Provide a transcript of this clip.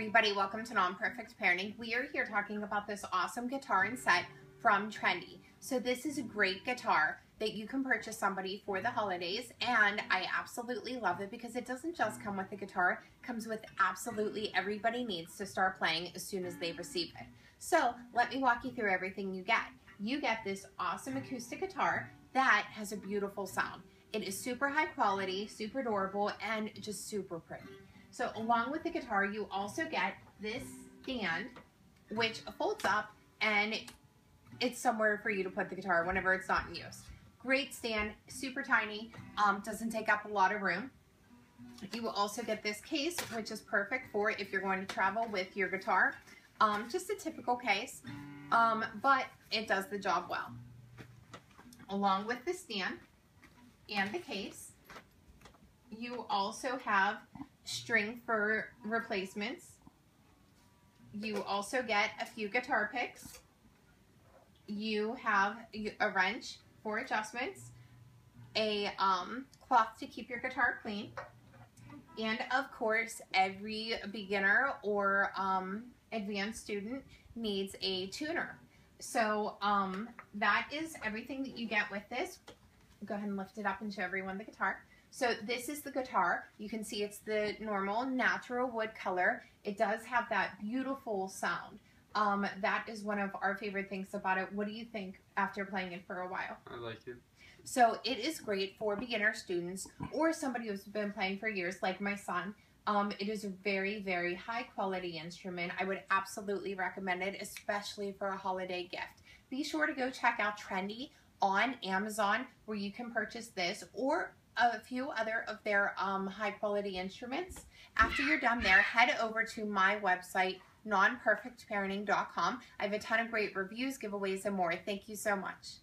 everybody, welcome to Non-Perfect Parenting. We are here talking about this awesome guitar and set from Trendy. So this is a great guitar that you can purchase somebody for the holidays, and I absolutely love it because it doesn't just come with the guitar, it comes with absolutely everybody needs to start playing as soon as they receive it. So let me walk you through everything you get. You get this awesome acoustic guitar that has a beautiful sound. It is super high quality, super durable, and just super pretty. So along with the guitar, you also get this stand, which folds up, and it's somewhere for you to put the guitar whenever it's not in use. Great stand, super tiny, doesn't take up a lot of room. You will also get this case, which is perfect for if you're going to travel with your guitar. Just a typical case, but it does the job well. Along with the stand and the case, you also have string for replacements. You also get a few guitar picks. You have a wrench for adjustments, a cloth to keep your guitar clean, and of course every beginner or advanced student needs a tuner. So that is everything that you get with this. Go ahead and lift it up and show everyone the guitar. So this is the guitar. You can see it's the normal natural wood color. It does have that beautiful sound. That is one of our favorite things about it. What do you think after playing it for a while? I like it. So it is great for beginner students or somebody who's been playing for years like my son. It is a very, very high quality instrument. I would absolutely recommend it, especially for a holiday gift. Be sure to go check out Trendy on Amazon, where you can purchase this or a few other of their high quality instruments. After you're done there, head over to my website, nonperfectparenting.com. I have a ton of great reviews, giveaways, and more. Thank you so much.